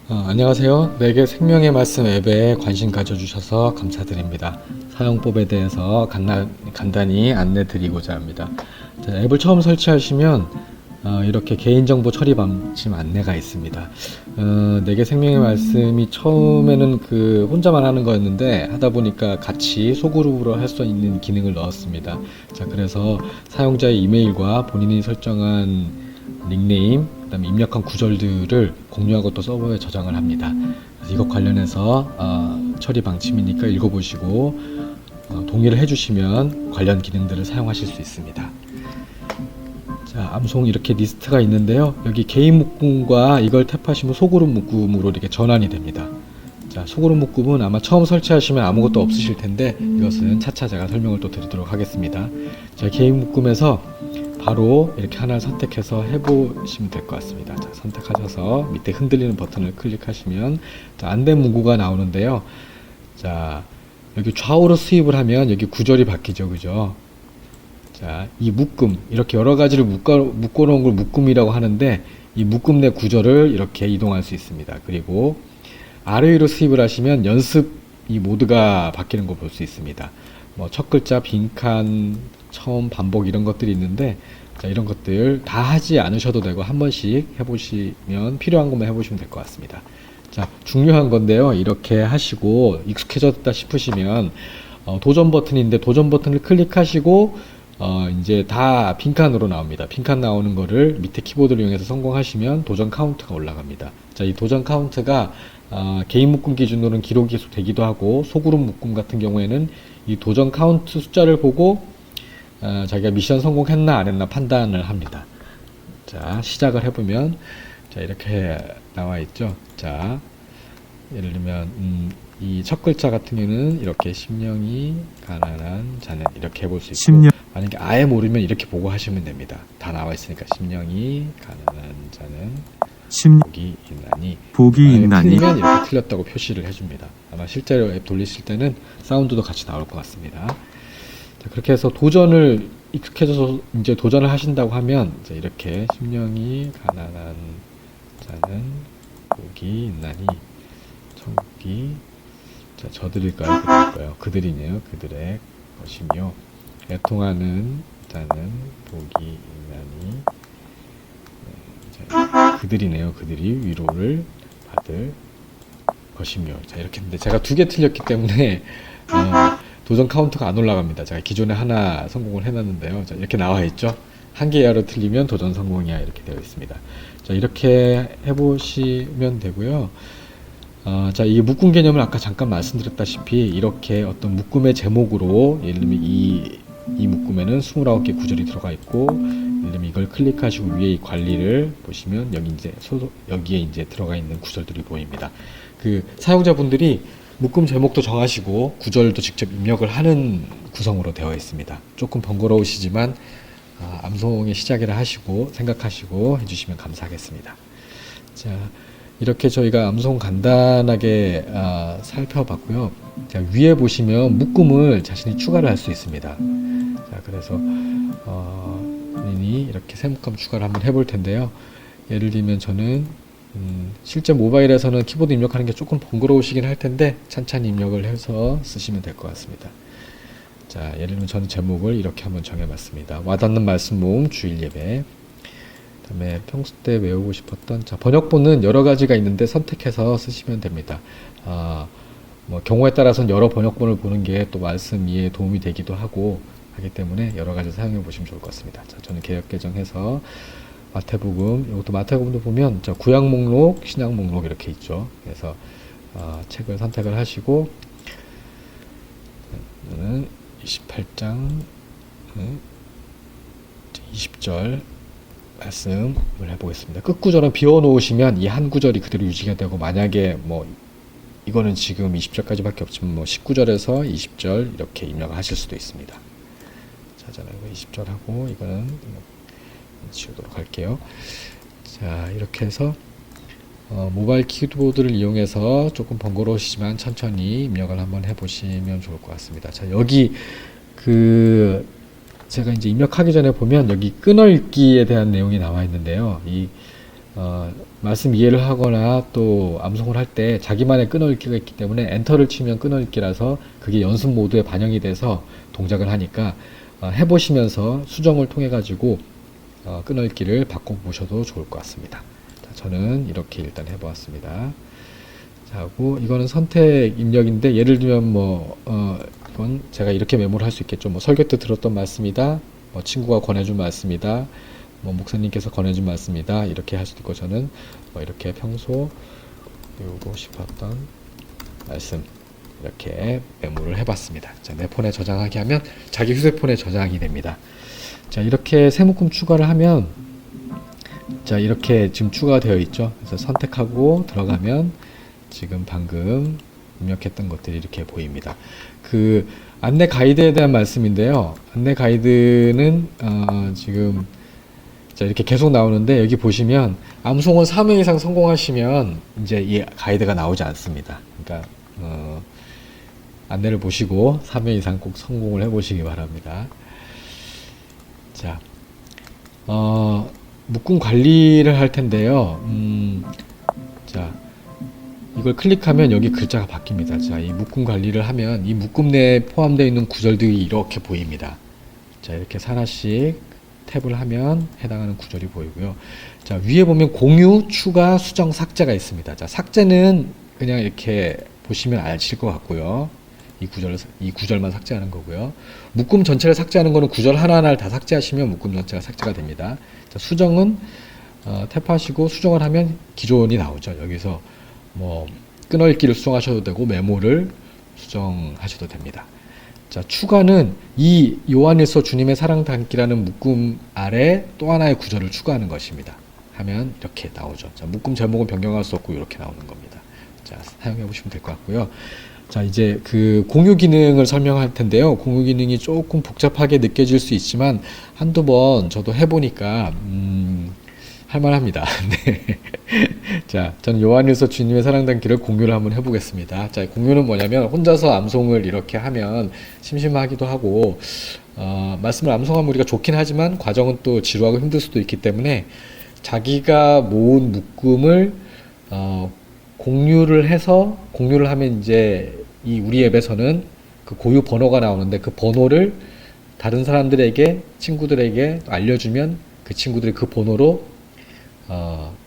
안녕하세요. 내게 생명의 말씀 앱에 관심 가져주셔서 감사드립니다. 사용법에 대해서 간단히 안내 드리고자 합니다. 자, 앱을 처음 설치하시면 이렇게 개인정보 처리 방침 안내가 있습니다. 내게 생명의 말씀이 처음에는 혼자만 하는 거였는데 하다 보니까 같이 소그룹으로 할 수 있는 기능을 넣었습니다. 자, 그래서 사용자의 이메일과 본인이 설정한 닉네임, 그다음에 입력한 구절들을 공유하고 또 서버에 저장을 합니다. 그래서 이것 관련해서 처리 방침이니까 읽어보시고 동의를 해주시면 관련 기능들을 사용하실 수 있습니다. 자, 암송 이렇게 리스트가 있는데요. 여기 개인 묶음과 이걸 탭하시면 소그룹 묶음으로 이렇게 전환이 됩니다. 자, 소그룹 묶음은 아마 처음 설치하시면 아무것도 없으실 텐데 이것은 차차 제가 설명을 또 드리도록 하겠습니다. 자, 개인 묶음에서 바로 이렇게 하나를 선택해서 해보시면 될 것 같습니다. 자, 선택하셔서 밑에 흔들리는 버튼을 클릭하시면 안된 문구가 나오는데요. 자, 여기 좌우로 스윕을 하면 여기 구절이 바뀌죠, 그죠? 자, 이 묶음, 이렇게 여러 가지를 묶어놓은 걸 묶음이라고 하는데 이 묶음 내 구절을 이렇게 이동할 수 있습니다. 그리고 아래 위로 스윕을 하시면 연습 이 모드가 바뀌는 거 볼 수 있습니다. 뭐 첫 글자, 빈칸, 처음, 반복 이런 것들이 있는데 자, 이런 것들 다 하지 않으셔도 되고 한 번씩 해보시면 필요한 것만 해보시면 될 것 같습니다. 자, 중요한 건데요. 이렇게 하시고 익숙해졌다 싶으시면 도전 버튼인데 도전 버튼을 클릭하시고 이제 다 빈칸으로 나옵니다. 빈칸 나오는 거를 밑에 키보드를 이용해서 성공하시면 도전 카운트가 올라갑니다. 자, 이 도전 카운트가 개인 묶음 기준으로는 기록이 되기도 하고 소그룹 묶음 같은 경우에는 이 도전 카운트 숫자를 보고 자기가 미션 성공했나 안 했나 판단을 합니다. 자, 시작을 해보면 자, 이렇게 나와 있죠. 자, 예를 들면 이 첫 글자 같은 경우는 이렇게 심령이 가난한 자는 이렇게 해볼 수 있고 만약에 아예 모르면 이렇게 보고 하시면 됩니다. 다 나와 있으니까 심령이 가난한 자는 복이 있나니 틀리면 이렇게 틀렸다고 표시를 해줍니다. 아마 실제로 앱 돌리실 때는 사운드도 같이 나올 것 같습니다. 자, 그렇게 해서 도전을 익숙해져서 이제 도전을 하신다고 하면 이제 이렇게 심령이 가난한 자는 복이 있나니 천국이 자, 저들일까요? 그들일까요? 그들이네요. 그들의 것이며 애통하는 자는 복이 있나니 자, 그들이네요. 그들이 위로를 받을 것이며 자, 이렇게 했는데 제가 두 개 틀렸기 때문에 도전 카운트가 안 올라갑니다. 제가 기존에 하나 성공을 해놨는데요. 자, 이렇게 나와 있죠. 한 개 이하로 틀리면 도전 성공이야 이렇게 되어 있습니다. 자, 이렇게 해보시면 되고요. 자, 이 묶음 개념을 아까 잠깐 말씀드렸다시피 이렇게 어떤 묶음의 제목으로 예를 들면 이 묶음에는 29개 구절이 들어가 있고 예를 들면 이걸 클릭하시고 위에 이 관리를 보시면 여기에 이제 들어가 있는 구절들이 보입니다. 사용자분들이 묶음 제목도 정하시고 구절도 직접 입력을 하는 구성으로 되어 있습니다. 조금 번거로우시지만 암송의 시작이라 하시고 생각하시고 해주시면 감사하겠습니다. 자, 이렇게 저희가 암송 간단하게 살펴봤고요. 자, 위에 보시면 묶음을 자신이 추가를 할 수 있습니다. 자, 그래서 본인이 이렇게 새 묶음 추가를 한번 해볼 텐데요. 예를 들면 저는 실제 모바일에서는 키보드 입력하는 게 조금 번거로우시긴 할 텐데 찬찬히 입력을 해서 쓰시면 될 것 같습니다. 자, 예를 들면 저는 제목을 이렇게 한번 정해봤습니다. 와닿는 말씀 모음 주일 예배. 그다음에 평소 때 외우고 싶었던 자, 번역본은 여러 가지가 있는데 선택해서 쓰시면 됩니다. 뭐 경우에 따라서는 여러 번역본을 보는 게 또 말씀 이해에 도움이 되기도 하기 때문에 여러 가지 사용해 보시면 좋을 것 같습니다. 자, 저는 개역 개정해서 마태복음, 이것도 마태복음도 보면 자, 구약 목록, 신약 목록 이렇게 있죠. 그래서 책을 선택을 하시고 저는 28장 20절 말씀을 해보겠습니다. 끝구절은 비워놓으시면 이 한 구절이 그대로 유지가 되고 만약에 뭐 이거는 지금 20절까지밖에 없지만 뭐 19절에서 20절 이렇게 입력을 하실 수도 있습니다. 자, 저는 20절 하고 이거는 지우도록 할게요. 자, 이렇게 해서 모바일 키보드를 이용해서 조금 번거로우시지만 천천히 입력을 한번 해보시면 좋을 것 같습니다. 자, 여기 제가 이제 입력하기 전에 보면 여기 끊어읽기에 대한 내용이 나와 있는데요. 말씀 이해를 하거나 또 암송을 할 때 자기만의 끊어읽기가 있기 때문에 엔터를 치면 끊어읽기라서 그게 연습 모드에 반영이 돼서 동작을 하니까 해보시면서 수정을 통해 가지고 끊어읽기를 바꿔보셔도 좋을 것 같습니다. 자, 저는 이렇게 일단 해보았습니다. 자, 하고 이거는 선택 입력인데 예를 들면 이건 제가 이렇게 메모를 할 수 있겠죠. 뭐 설교 때 들었던 말씀이다. 뭐 친구가 권해준 말씀이다. 뭐 목사님께서 권해준 말씀이다. 이렇게 할 수도 있고 저는 뭐 이렇게 평소 배우고 싶었던 말씀 이렇게 메모를 해봤습니다. 자, 내 폰에 저장하게 하면 자기 휴대폰에 저장이 됩니다. 자, 이렇게 새 묶음 추가를 하면 자, 이렇게 지금 추가가 되어 있죠. 그래서 선택하고 들어가면 지금 방금 입력했던 것들이 이렇게 보입니다. 그 안내 가이드에 대한 말씀인데요. 안내 가이드는 지금 자, 이렇게 계속 나오는데 여기 보시면 암송을 3회 이상 성공하시면 이제 이 가이드가 나오지 않습니다. 그러니까 안내를 보시고 3회 이상 꼭 성공을 해 보시기 바랍니다. 자, 묶음 관리를 할 텐데요. 자, 이걸 클릭하면 여기 글자가 바뀝니다. 자, 이 묶음 관리를 하면 이 묶음 내에 포함되어 있는 구절들이 이렇게 보입니다. 자, 이렇게 하나씩 탭을 하면 해당하는 구절이 보이고요. 자, 위에 보면 공유, 추가, 수정, 삭제가 있습니다. 자, 삭제는 그냥 이렇게 보시면 아실 것 같고요. 이 구절만 삭제하는 거고요. 묶음 전체를 삭제하는 거는 구절 하나하나를 다 삭제하시면 묶음 전체가 삭제가 됩니다. 자, 수정은 탭하시고 수정을 하면 기존이 나오죠. 여기서 뭐 끊어읽기를 수정하셔도 되고 메모를 수정하셔도 됩니다. 자, 추가는 이 요한일서 주님의 사랑 담기라는 묶음 아래 또 하나의 구절을 추가하는 것입니다. 하면 이렇게 나오죠. 자, 묶음 제목은 변경할 수 없고 이렇게 나오는 겁니다. 자, 사용해 보시면 될 것 같고요. 자, 이제 그 공유 기능을 설명할 텐데요. 공유 기능이 조금 복잡하게 느껴질 수 있지만 한두 번 저도 해보니까 할만합니다. 네. 자, 저는 요한일서 주님의 사랑 담기를 공유를 한번 해보겠습니다. 자, 공유는 뭐냐면 혼자서 암송을 이렇게 하면 심심하기도 하고 말씀을 암송하면 우리가 좋긴 하지만 과정은 또 지루하고 힘들 수도 있기 때문에 자기가 모은 묶음을 공유를 하면 이제 이 우리 앱에서는 그 고유 번호가 나오는데 그 번호를 다른 사람들에게 친구들에게 알려주면 그 친구들이 그 번호로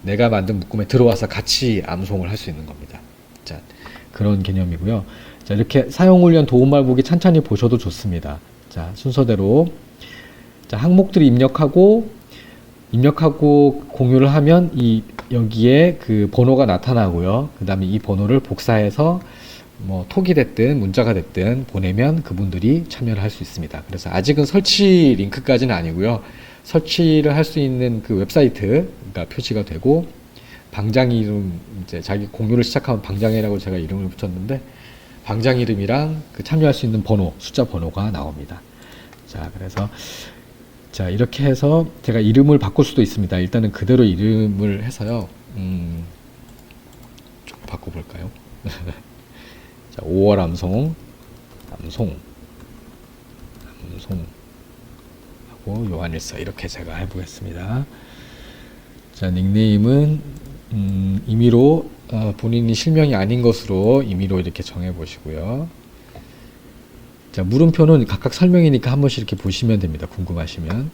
내가 만든 묶음에 들어와서 같이 암송을 할 수 있는 겁니다. 자, 그런 개념이고요. 자, 이렇게 사용을 위한 도움말 보기 찬찬히 보셔도 좋습니다. 자, 순서대로 자, 항목들이 입력하고 공유를 하면 여기에 그 번호가 나타나고요. 그 다음에 이 번호를 복사해서 뭐 톡이 됐든 문자가 됐든 보내면 그분들이 참여를 할 수 있습니다. 그래서 아직은 설치 링크까지는 아니고요. 설치를 할 수 있는 그 웹사이트가 표시가 되고 방장 이름 이제 자기 공유를 시작하면 방장이라고 제가 이름을 붙였는데 방장 이름이랑 그 참여할 수 있는 번호, 숫자 번호가 나옵니다. 자, 그래서 자, 이렇게 해서 제가 이름을 바꿀 수도 있습니다. 일단은 그대로 이름을 해서요. 좀 바꿔볼까요? 자, 5월 암송 하고 요한일서 이렇게 제가 해보겠습니다. 자, 닉네임은 임의로 본인이 실명이 아닌 것으로 임의로 이렇게 정해보시고요. 자, 물음표는 각각 설명이니까 한 번씩 이렇게 보시면 됩니다. 궁금하시면.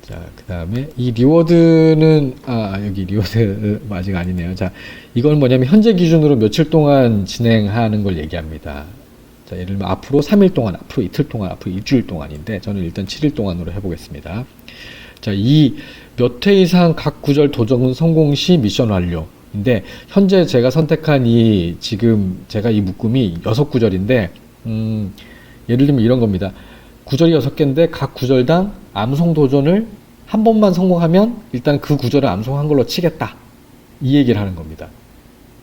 자, 그 다음에 이 리워드는 여기 리워드 아직 아니네요. 자, 이건 뭐냐면 현재 기준으로 며칠 동안 진행하는 걸 얘기합니다. 자, 예를 들면 앞으로 3일 동안, 앞으로 이틀 동안, 앞으로 일주일 동안인데 저는 일단 7일 동안으로 해보겠습니다. 자, 이 몇 회 이상 각 구절 도전 성공 시 미션 완료인데 현재 제가 선택한 지금 제가 이 묶음이 6구절인데 예를 들면 이런 겁니다. 구절이 6개인데 각 구절당 암송 도전을 한 번만 성공하면 일단 그 구절을 암송한 걸로 치겠다. 이 얘기를 하는 겁니다.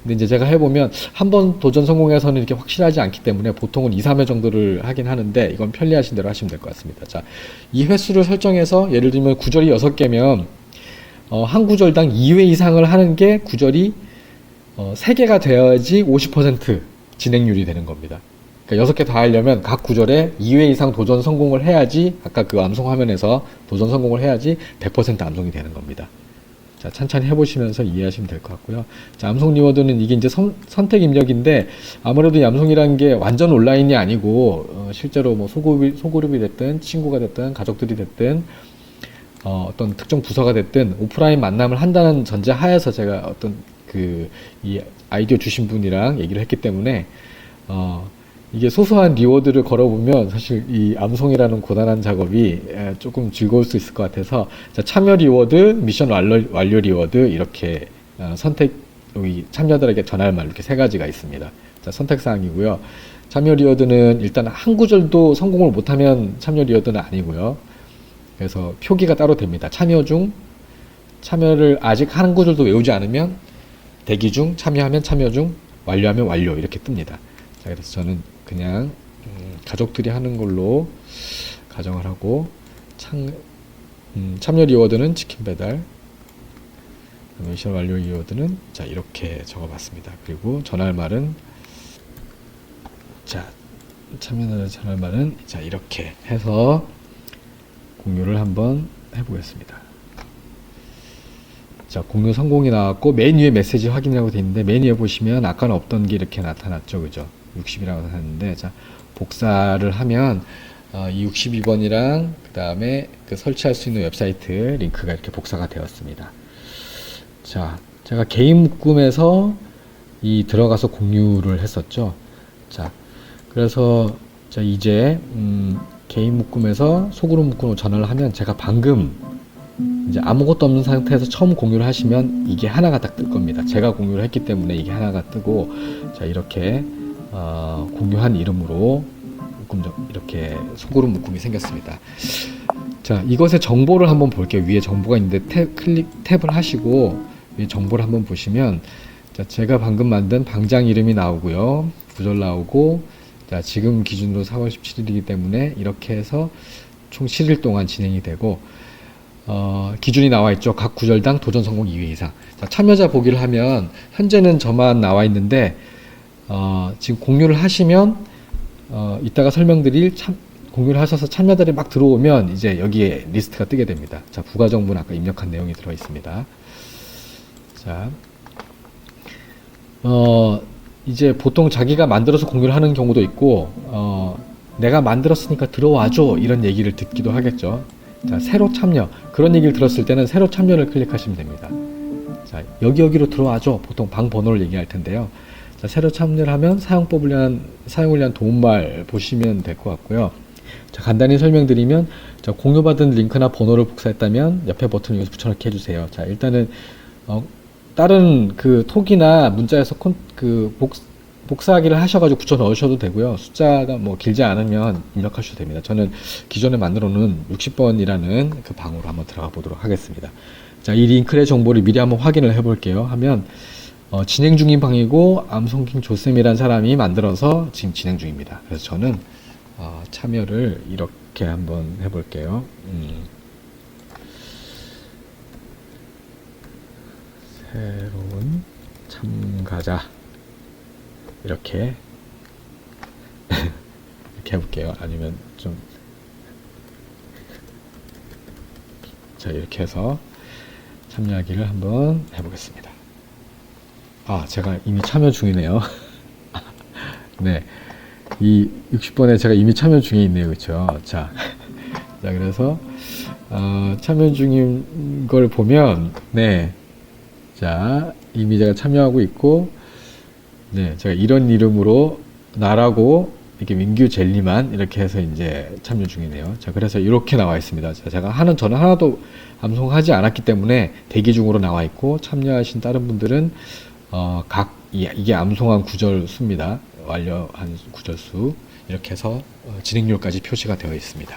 근데 이제 제가 해보면 한 번 도전 성공해서는 이렇게 확실하지 않기 때문에 보통은 2, 3회 정도를 하긴 하는데 이건 편리하신 대로 하시면 될 것 같습니다. 자, 이 횟수를 설정해서 예를 들면 구절이 6개면 한 구절당 2회 이상을 하는 게 구절이 3개가 되어야지 50% 진행률이 되는 겁니다. 그러니까 6개 다 하려면 각 구절에 2회 이상 도전 성공을 해야지 아까 그 암송 화면에서 도전 성공을 해야지 100% 암송이 되는 겁니다. 자, 찬찬히 해보시면서 이해하시면 될 것 같고요. 자, 암송 리워드는 이게 이제 선택 입력인데 아무래도 암송이라는 게 완전 온라인이 아니고 실제로 뭐 소그룹이 됐든 친구가 됐든 가족들이 됐든 어떤 특정 부서가 됐든 오프라인 만남을 한다는 전제 하에서 제가 어떤 이 아이디어 주신 분이랑 얘기를 했기 때문에 이게 소소한 리워드를 걸어보면 사실 이 암송이라는 고단한 작업이 조금 즐거울 수 있을 것 같아서 자, 참여 리워드, 미션 완료 리워드 이렇게 선택 여기 참여자들에게 전할 말 이렇게 세 가지가 있습니다. 자, 선택 사항이고요. 참여 리워드는 일단 한 구절도 성공을 못하면 참여 리워드는 아니고요. 그래서 표기가 따로 됩니다. 참여 중, 참여를 아직 한 구절도 외우지 않으면 대기 중, 참여하면 참여 중, 완료하면 완료 이렇게 뜹니다. 자, 그래서 저는 그냥 가족들이 하는 걸로 가정을 하고 참여 리워드는 치킨 배달, 미션 완료 리워드는 자 이렇게 적어봤습니다. 그리고 전할 말은 자 참여자의 전할 말은 자 이렇게 해서 공유를 한번 해보겠습니다. 자, 공유 성공이 나왔고 맨 위에 메시지 확인이라고 되어 있는데 맨 위에 보시면 아까는 없던 게 이렇게 나타났죠, 그죠? 60이라고 나타났는데 자 복사를 하면 이 62번이랑 그 다음에 그 설치할 수 있는 웹사이트 링크가 이렇게 복사가 되었습니다. 자, 제가 개인 묶음에서 이 들어가서 공유를 했었죠. 자, 그래서 자 이제 개인 묶음에서 소그룹 묶음으로 전환을 하면 제가 방금 이제 아무것도 없는 상태에서 처음 공유를 하시면 이게 하나가 딱 뜰 겁니다. 제가 공유를 했기 때문에 이게 하나가 뜨고 자 이렇게 공유한 이름으로 이렇게 소그룹 묶음이 생겼습니다. 자 이것의 정보를 한번 볼게요. 위에 정보가 있는데 탭을 하시고 위에 정보를 한번 보시면 자 제가 방금 만든 방장 이름이 나오고요. 구절 나오고 자 지금 기준으로 4월 17일이기 때문에 이렇게 해서 총 7일 동안 진행이 되고 기준이 나와 있죠. 각 구절당 도전 성공 2회 이상. 자, 참여자 보기를 하면 현재는 저만 나와 있는데 지금 공유를 하시면 이따가 설명드릴 공유를 하셔서 참여자들이 막 들어오면 이제 여기에 리스트가 뜨게 됩니다. 자, 부가 정보는 아까 입력한 내용이 들어 있습니다. 자, 이제 보통 자기가 만들어서 공유를 하는 경우도 있고 내가 만들었으니까 들어와줘 이런 얘기를 듣기도 하겠죠. 자, 새로 참여 그런 얘기를 들었을 때는 새로 참여를 클릭하시면 됩니다. 자, 여기로 들어와줘 보통 방 번호를 얘기할 텐데요. 자, 새로 참여를 하면 사용을 위한 도움말 보시면 될 것 같고요. 자, 간단히 설명드리면 자, 공유받은 링크나 번호를 복사했다면 옆에 버튼을 여기서 붙여넣기 해주세요. 자, 일단은 다른 그 톡이나 문자에서 복사하기를 하셔가지고 붙여 넣으셔도 되고요. 숫자가 뭐 길지 않으면 입력하셔도 됩니다. 저는 기존에 만들어 놓은 60번이라는 그 방으로 한번 들어가 보도록 하겠습니다. 자, 이 링크의 정보를 미리 한번 확인을 해 볼게요. 하면 진행 중인 방이고 암송킹 조쌤이라는 사람이 만들어서 지금 진행 중입니다. 그래서 저는 참여를 이렇게 한번 해 볼게요. 새로운 참가자 이렇게 이렇게 해볼게요. 아니면 좀 자 이렇게 해서 참여하기를 한번 해보겠습니다. 제가 이미 참여 중이네요. 네, 이 60번에 제가 이미 참여 중에 있네요, 그렇죠? 자, 그래서 참여 중인 걸 보면 네, 자 이미 제가 참여하고 있고. 네, 제가 이런 이름으로 나라고 이렇게 민규 젤리만 이렇게 해서 이제 참여 중이네요. 자, 그래서 이렇게 나와 있습니다. 자, 저는 하나도 암송하지 않았기 때문에 대기 중으로 나와 있고 참여하신 다른 분들은 이게 암송한 구절 수입니다. 완료한 구절 수 이렇게 해서 진행률까지 표시가 되어 있습니다.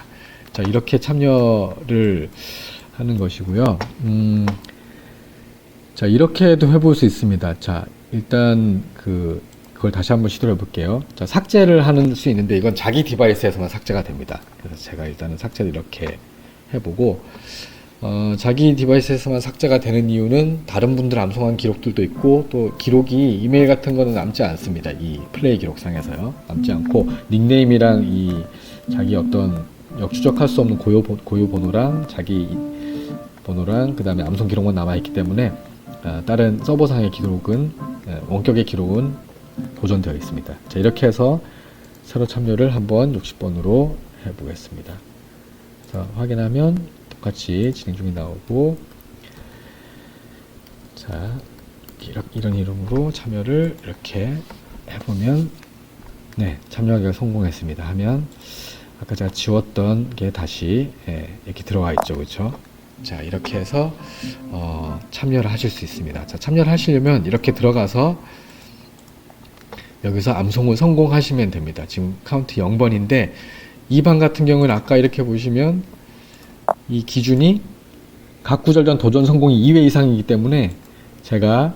자, 이렇게 참여를 하는 것이고요. 자, 이렇게도 해볼 수 있습니다. 자, 일단 그걸 다시 한번 시도를 해볼게요. 자, 삭제를 하는 수 있는데 이건 자기 디바이스에서만 삭제가 됩니다. 그래서 제가 일단은 삭제를 이렇게 해보고 자기 디바이스에서만 삭제가 되는 이유는 다른 분들 암송한 기록들도 있고 또 기록이 이메일 같은 거는 남지 않습니다. 이 플레이 기록상에서요. 남지 않고 닉네임이랑 이 자기 어떤 역추적할 수 없는 고유 번호랑 자기 번호랑 그 다음에 암송 기록만 남아있기 때문에 다른 서버상의 기록은 원격의 기록은 보존되어 있습니다. 자, 이렇게 해서 새로 참여를 한번 60번으로 해보겠습니다. 자, 확인하면 똑같이 진행 중이 나오고, 자, 이런 이름으로 참여를 이렇게 해보면, 네, 참여하기가 성공했습니다 하면 아까 제가 지웠던 게 다시 이렇게 들어와 있죠, 그렇죠? 자, 이렇게 해서 참여를 하실 수 있습니다. 자, 참여를 하시려면 이렇게 들어가서 여기서 암송을 성공하시면 됩니다. 지금 카운트 0번인데 이 방 같은 경우는 아까 이렇게 보시면 이 기준이 각 구절 전 도전 성공이 2회 이상이기 때문에 제가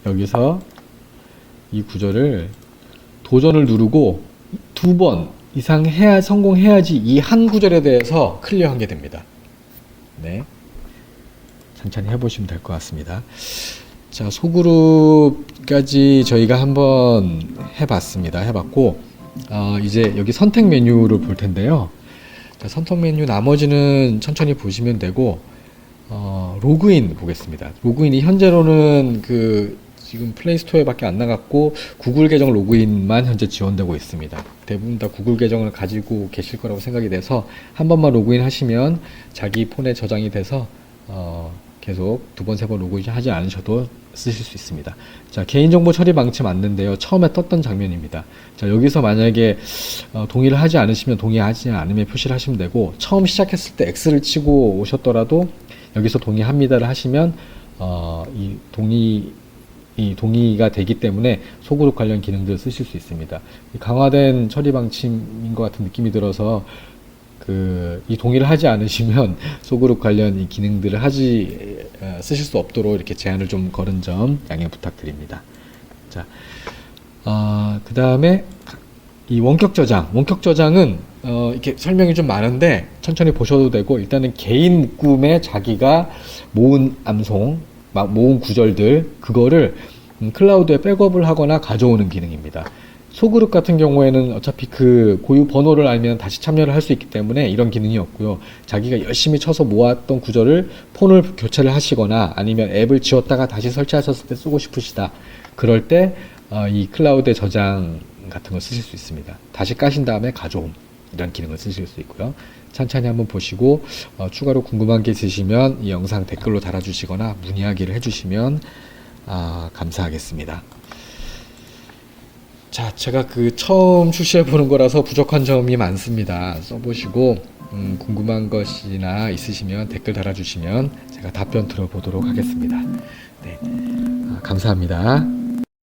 여기서 이 구절을 도전을 누르고 2번 이상 성공해야지 이 한 구절에 대해서 클리어하게 됩니다. 네, 천천히 해보시면 될 것 같습니다. 자, 소그룹까지 저희가 한번 해봤고, 이제 여기 선택 메뉴를 볼 텐데요. 자, 선택 메뉴 나머지는 천천히 보시면 되고, 로그인 보겠습니다. 로그인이 현재로는 지금 플레이스토어에 밖에 안 나갔고, 구글 계정 로그인만 현재 지원되고 있습니다. 대부분 다 구글 계정을 가지고 계실 거라고 생각이 돼서, 한 번만 로그인 하시면 자기 폰에 저장이 돼서, 계속 2번, 3번 로그인 하지 않으셔도 쓰실 수 있습니다. 자, 개인정보 처리 방치 맞는데요. 처음에 떴던 장면입니다. 자, 여기서 만약에 동의를 하지 않으시면 동의하지 않으면 표시를 하시면 되고, 처음 시작했을 때 X를 치고 오셨더라도 여기서 동의합니다를 하시면 이 동의가 되기 때문에 소그룹 관련 기능들을 쓰실 수 있습니다. 강화된 처리 방침인 것 같은 느낌이 들어서 이 동의를 하지 않으시면 소그룹 관련 이 기능들을 쓰실 수 없도록 이렇게 제한을 좀 걸은 점 양해 부탁드립니다. 자, 그 다음에 이 원격 저장은 이렇게 설명이 좀 많은데 천천히 보셔도 되고, 일단은 개인 묶음에 자기가 모은 암송, 모은 구절들, 그거를 클라우드에 백업을 하거나 가져오는 기능입니다. 소그룹 같은 경우에는 어차피 고유 번호를 알면 다시 참여를 할 수 있기 때문에 이런 기능이 없고요. 자기가 열심히 쳐서 모았던 구절을 폰을 교체를 하시거나 아니면 앱을 지웠다가 다시 설치하셨을 때 쓰고 싶으시다. 그럴 때 이 클라우드 저장 같은 걸 쓰실 수 있습니다. 다시 까신 다음에 가져옴, 이런 기능을 쓰실 수 있고요. 천천히 한번 보시고 추가로 궁금한 게 있으시면 이 영상 댓글로 달아주시거나 문의하기를 해주시면 감사하겠습니다. 자, 제가 처음 출시해 보는 거라서 부족한 점이 많습니다. 써보시고 궁금한 것이나 있으시면 댓글 달아주시면 제가 답변 들어보도록 하겠습니다. 네, 감사합니다.